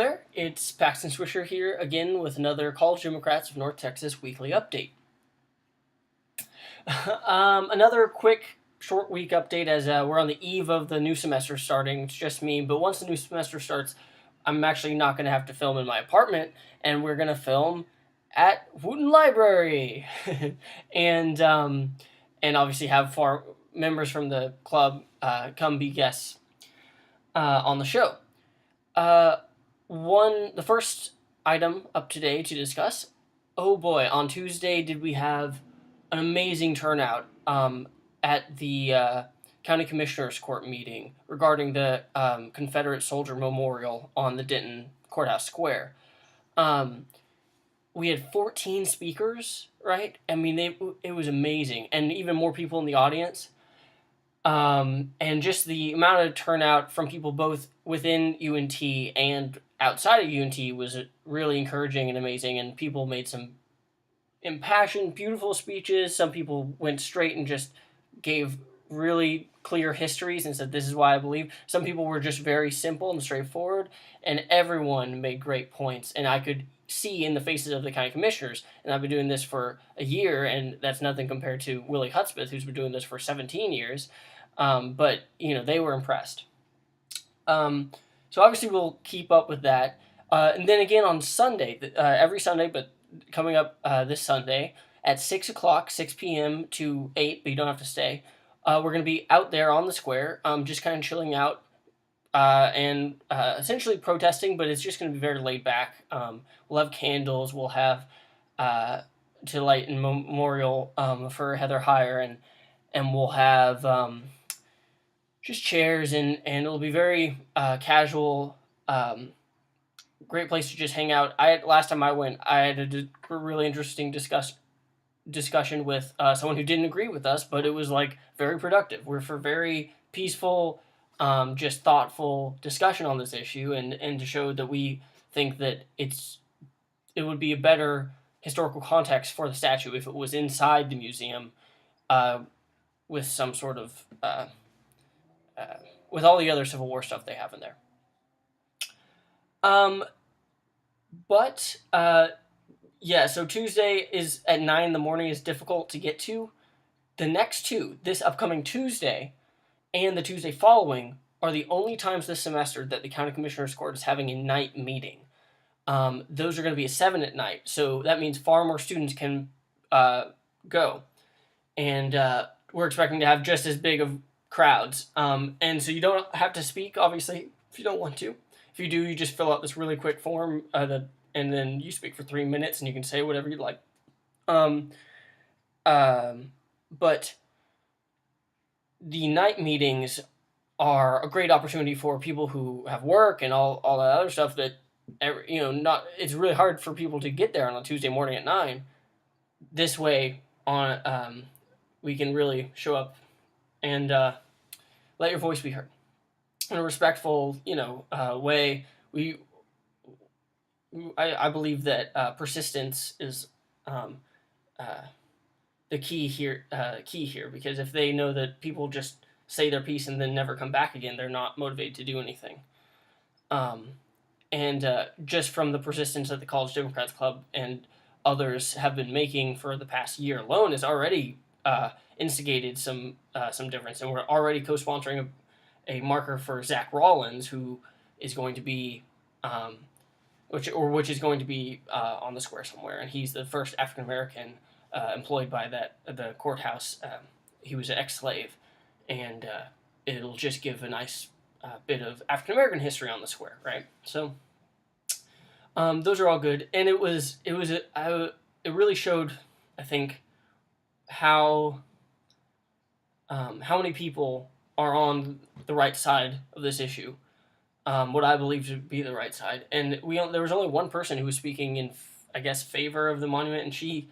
there, it's Paxton Swisher here again with another College Democrats of North Texas weekly update. Another quick short week update as we're on the eve of the new semester starting. It's just me, but once the new semester starts, I'm actually not going to have to film in my apartment, and we're going to film at Wooten Library, and obviously have members from the club come be guests on the show. The first item up today to discuss. Oh boy, on Tuesday did we have an amazing turnout at the County Commissioners Court meeting regarding the Confederate Soldier Memorial on the Denton Courthouse Square. We had 14 speakers, right? I mean, it was amazing, and even more people in the audience. And just the amount of turnout from people both within UNT and outside of UNT was really encouraging and amazing, and people made some impassioned, beautiful speeches. Some people went straight and just gave really clear histories and said, this is why I believe. Some people were just very simple and straightforward, and everyone made great points, and I could see in the faces of the county commissioners, and I've been doing this for a year, and that's nothing compared to Willie Hudspeth, who's been doing this for 17 years, but, they were impressed. So obviously we'll keep up with that. And then again on Sunday, every Sunday, but coming up this Sunday at 6 o'clock, 6 p.m. to 8, but you don't have to stay. We're going to be out there on the square, just kind of chilling out and essentially protesting, but it's just going to be very laid back. We'll have candles. We'll have to light in memorial for Heather Heyer, and we'll have just chairs, and it'll be very casual, great place to just hang out. Last time I went, I had a really interesting discussion with someone who didn't agree with us, but it was very productive. We're for very peaceful, just thoughtful discussion on this issue, and to show that we think that it would be a better historical context for the statue if it was inside the museum, with some sort of with all the other Civil War stuff they have in there. So Tuesday is at 9 in the morning is difficult to get to. The next two, this upcoming Tuesday and the Tuesday following, are the only times this semester that the County Commissioners Court is having a night meeting. Those are going to be at 7 at night, so that means far more students can go. And we're expecting to have just as big of crowds. And so you don't have to speak, obviously, if you don't want to. If you do, you just fill out this really quick form, and then you speak for 3 minutes, and you can say whatever you'd like. But the night meetings are a great opportunity for people who have work and all that other stuff that, it's really hard for people to get there on a Tuesday morning at 9. This way, we can really show up and let your voice be heard in a respectful, way. I believe that persistence is the key here. Because if they know that people just say their piece and then never come back again, they're not motivated to do anything. And just from the persistence that the College Democrats Club and others have been making for the past year alone is already instigated some difference, and we're already co-sponsoring a marker for Zach Rollins, who is going to be which is going to be on the square somewhere, and he's the first African American employed by the courthouse. He was an ex-slave, and it'll just give a nice bit of African American history on the square, right? So those are all good, and it really showed, I think, how many people are on the right side of this issue, what I believe to be the right side. And there was only one person who was speaking in, I guess, favor of the monument, and she,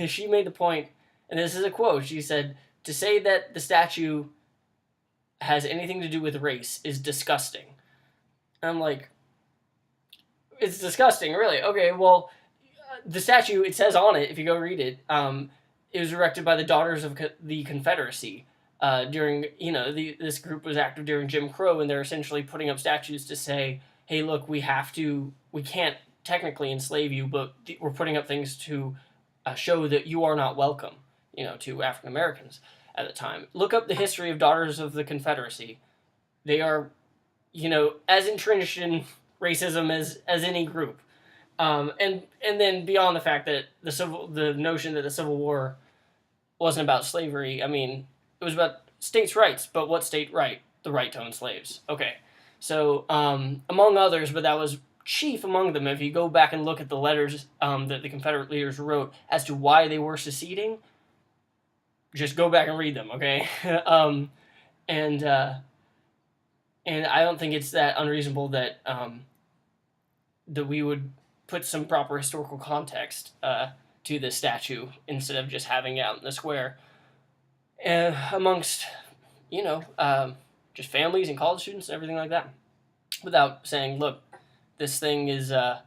she made the point, and this is a quote, she said, "To say that the statue has anything to do with race is disgusting." And I'm like, it's disgusting, really? Okay, well, the statue, it says on it, if you go read it, it was erected by the Daughters of the Confederacy. During, this group was active during Jim Crow, and they're essentially putting up statues to say hey, look, we can't technically enslave you, but we're putting up things to show that you are not welcome, to African Americans at the time. Look up the history of Daughters of the Confederacy. They are, as entrenched in racism as any group. And then beyond the fact that the notion that the Civil War wasn't about slavery. I mean, it was about states' rights, but what state right? The right to own slaves. Okay, so among others, but that was chief among them. If you go back and look at the letters that the Confederate leaders wrote as to why they were seceding, just go back and read them. Okay, and I don't think it's that unreasonable that that we would put some proper historical context to this statue instead of just having it out in the square amongst, just families and college students and everything like that, without saying, look, this thing is an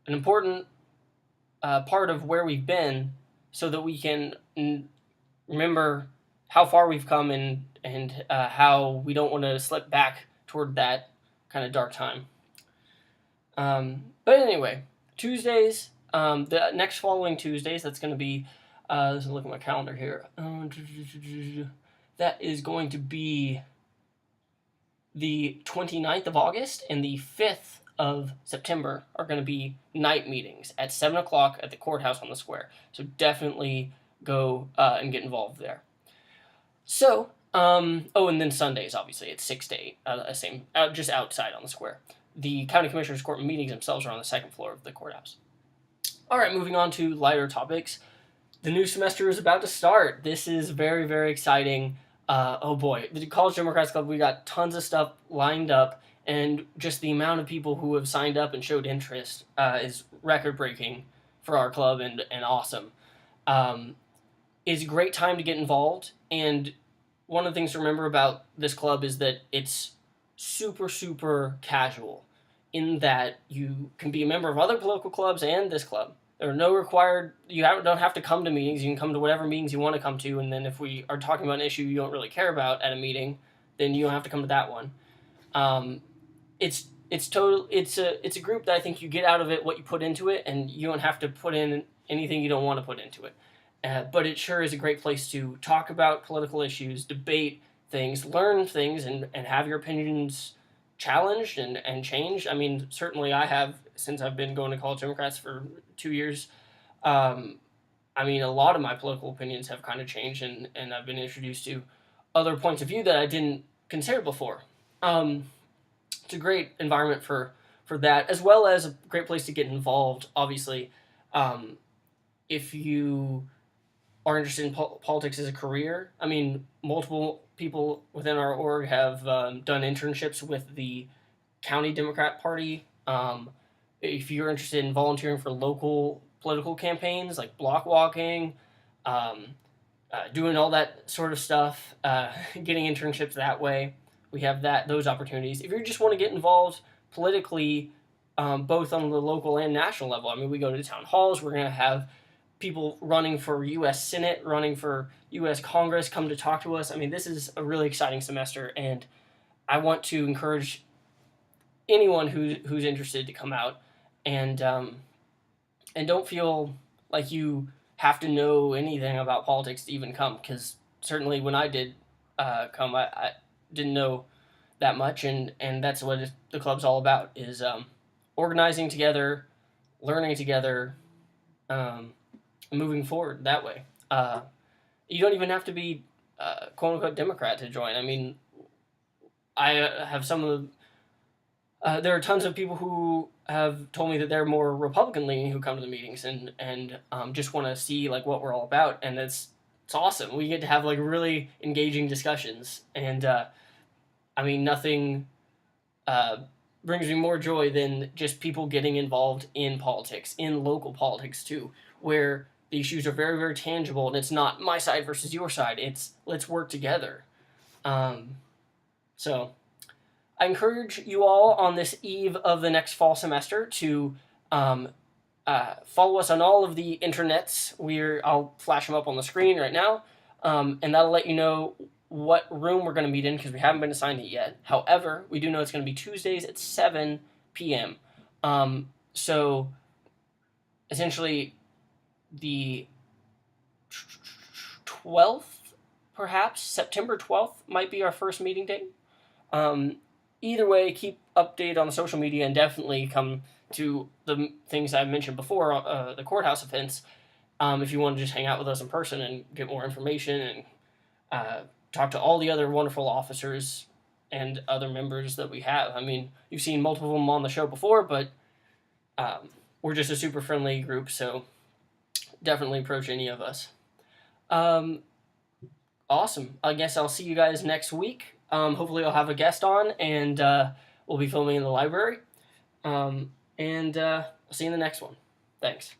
important part of where we've been, so that we can remember how far we've come and how we don't want to slip back toward that kind of dark time. But anyway, Tuesdays, the next following Tuesdays, that's going to be, let's look at my calendar here. That is going to be the 29th of August and the 5th of September are going to be night meetings at 7 o'clock at the courthouse on the square. So definitely go and get involved there. So, and then Sundays, obviously, it's 6 to 8, just outside on the square. The county commissioners' court meetings themselves are on the second floor of the courthouse. All right, moving on to lighter topics. The new semester is about to start. This is very, very exciting. Oh boy, the College Democrats Club, we got tons of stuff lined up, and just the amount of people who have signed up and showed interest is record-breaking for our club and awesome. It's a great time to get involved, and one of the things to remember about this club is that it's super, super casual, in that you can be a member of other political clubs and this club. There are no don't have to come to meetings. You can come to whatever meetings you want to come to, and then if we are talking about an issue you don't really care about at a meeting, then you don't have to come to that one. It's a group that I think you get out of it what you put into it, and you don't have to put in anything you don't want to put into it. But it sure is a great place to talk about political issues, debate things, learn things, and have your opinions challenged and changed. I mean, certainly I have, since I've been going to College Democrats for 2 years. I mean, a lot of my political opinions have kind of changed, and I've been introduced to other points of view that I didn't consider before. It's a great environment for that, as well as a great place to get involved, obviously. If you are interested in politics as a career, I mean, multiple people within our org have done internships with the County Democrat Party. If you're interested in volunteering for local political campaigns, like block walking, doing all that sort of stuff, getting internships that way, we have those opportunities. If you just want to get involved politically, both on the local and national level, I mean, we go to town halls. We're going to have people running for U.S. Senate, running for U.S. Congress come to talk to us. I mean, this is a really exciting semester, and I want to encourage anyone who's interested to come out, and don't feel like you have to know anything about politics to even come, because certainly when I did come, I didn't know that much, and that's what the club's all about, is organizing together, learning together, moving forward that way. You don't even have to be quote-unquote Democrat to join. I mean, I have some of the... there are tons of people who have told me that they're more Republican-leaning who come to the meetings and just want to see like what we're all about, and it's awesome. We get to have like really engaging discussions, and I mean, nothing brings me more joy than just people getting involved in politics, in local politics too, where the issues are very, very tangible, and it's not my side versus your side. It's let's work together. So I encourage you all on this eve of the next fall semester to follow us on all of the internets. I'll flash them up on the screen right now, and that'll let you know what room we're going to meet in, because we haven't been assigned it yet. However, we do know it's going to be Tuesdays at 7 p.m. So essentially, the 12th, perhaps September 12th, might be our first meeting date. Either way, keep updated on the social media and definitely come to the things I mentioned before, the courthouse events, if you want to just hang out with us in person and get more information and talk to all the other wonderful officers and other members that we have. I mean, you've seen multiple of them on the show before, but we're just a super friendly group, so definitely approach any of us. Awesome. I guess I'll see you guys next week. Hopefully I'll have a guest on, and we'll be filming in the library. I'll see you in the next one. Thanks.